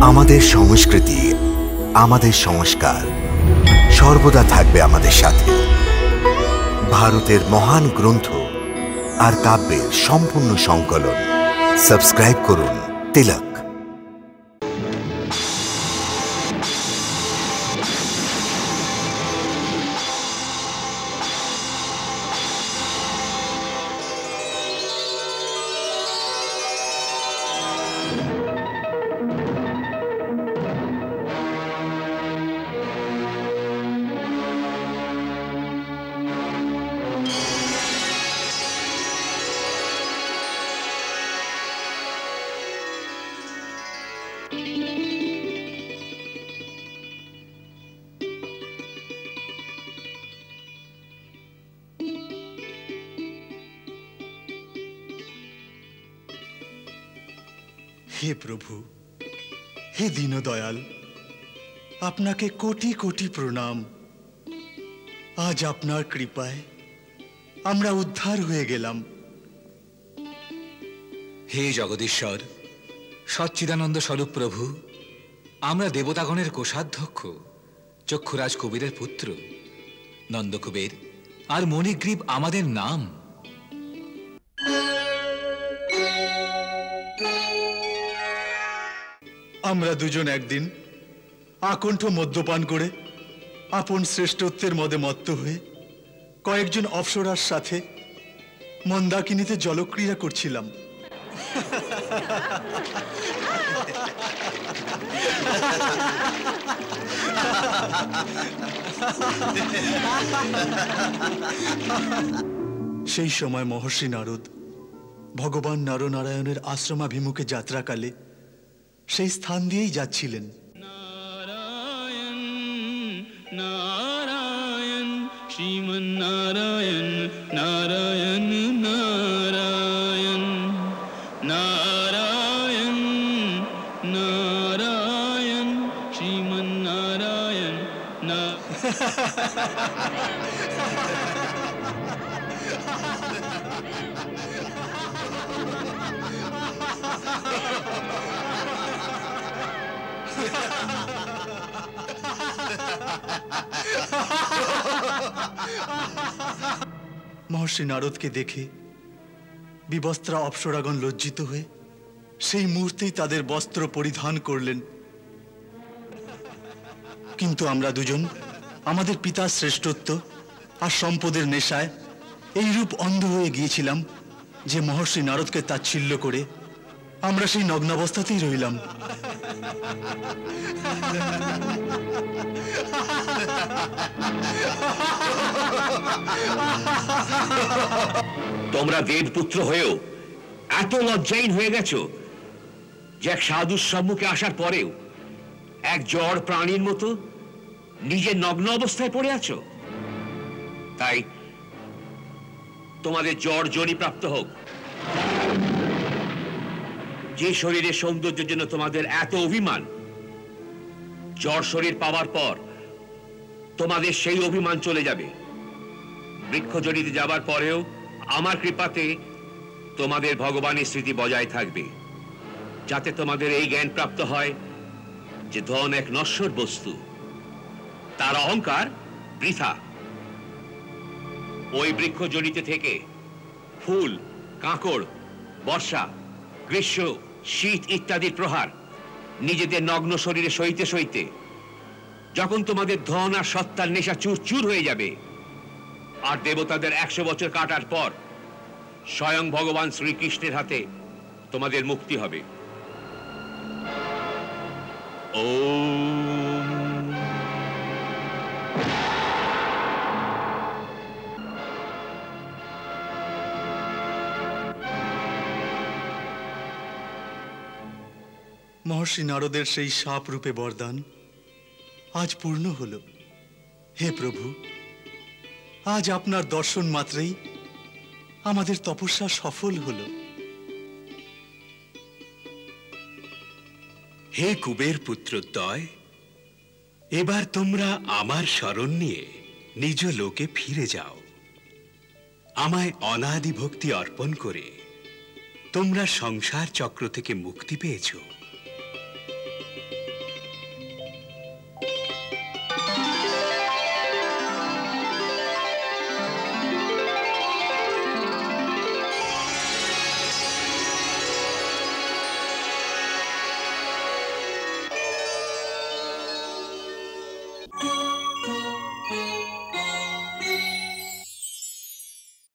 আমাদের সংস্কৃতি, আমাদের সংস্কার সর্বদা থাকবে আমাদের সাথে। ভারতের মহান গ্রন্থ আর কাব্যের সম্পূর্ণ সংকলন। সাবস্ক্রাইব করুন তিলক। হে প্রভু, হে দীনদয়াল, আপনাকে কোটি কোটি প্রণাম। আজ আপনার কৃপায় আমরা উদ্ধার হয়ে গেলাম। হে জগদীশ্বর, সচ্চিদানন্দ স্বরূপ প্রভু, আমরা দেবতাগণের কোষাধ্যক্ষ চক্ষুরাজ কবিরের পুত্র নন্দকুবের আর মণিগ্রীব আমাদের নাম। আমরা দুজন একদিন আকণ্ঠ মদ্যপান করে আপন শ্রেষ্ঠত্বের মদে মত্ত হয়ে কয়েকজন অপ্সরার সাথে মন্দাকিনীতে জলক্রীড়া করছিলাম। সেই সময় মহর্ষি নারদ ভগবান নরনারায়ণের আশ্রমাভিমুখে যাত্রাকালে সেই স্থান দিয়েই যাচ্ছিলেন। নারায়ণ নারায়ণ শ্রীমন্নারায়ণ নারায়ণ নারায়ণ নারায়ণ নারায়ণ শ্রীমন্নারায়ণ না। মহর্ষি নারদকে দেখে বিবস্ত্রা অপ্সরাগণ লজ্জিত হয়ে সেই মুহূর্তেই তাদের বস্ত্র পরিধান করলেন। কিন্তু আমরা দুজন আমাদের পিতার শ্রেষ্ঠত্ব আর সম্পদের নেশায় এইরূপ অন্ধ হয়ে গিয়েছিলাম যে মহর্ষি নারদকে তাচ্ছিল্য করে আমরা সেই নগ্নাবস্থাতেই রইলাম। তোমরা দেবপুত্র হয়েও এত লজ্জাহীন হয়ে গেছো যে এক সাধুর সম্মুখে আসার পরেও এক জড় প্রাণীর মতো নিজের নগ্ন অবস্থায় পড়ে আছো। তাই তোমাদের জড় জনি প্রাপ্ত হোক। যে শরীরের সৌন্দর্যের জন্য তোমাদের এত অভিমান, জড় শরীর পাওয়ার পর তোমাদের সেই অভিমান চলে যাবে। বৃক্ষজনিতে যাবার পরেও আমার কৃপাতে তোমাদের ভগবানের স্মৃতি বজায় থাকবে, যাতে তোমাদের এই জ্ঞান প্রাপ্ত হয় যে ধন এক নশ্বর বস্তু, তার অহংকার বৃথা। ওই বৃক্ষজনিতে থেকে ফুল, কাঁকড়, বর্ষা, গ্রীষ্ম, শীত ইত্যাদির প্রহার নিজেদের নগ্ন শরীরে সইতে সইতে যখন তোমাদের ধন আর সত্তার নেশা চুরচুর হয়ে যাবে, আর দেবতাদের 100 বছর কাটার পর স্বয়ং ভগবান শ্রীকৃষ্ণের হাতে তোমাদের মুক্তি হবে। ওম। মহর্ষি নারদের সেই সাপ রূপে বরদান আজ পূর্ণ হল। হে প্রভু, আজ আপনার দর্শন মাত্রেই আমাদের তপস্যা সফল হল। হে কুবের পুত্রদ্বয়, এবার তোমরা আমার শরণ নিয়ে নিজ লোকে ফিরে যাও। আমায় অনাদি ভক্তি অর্পণ করে তোমরা সংসার চক্র থেকে মুক্তি পেয়েছো।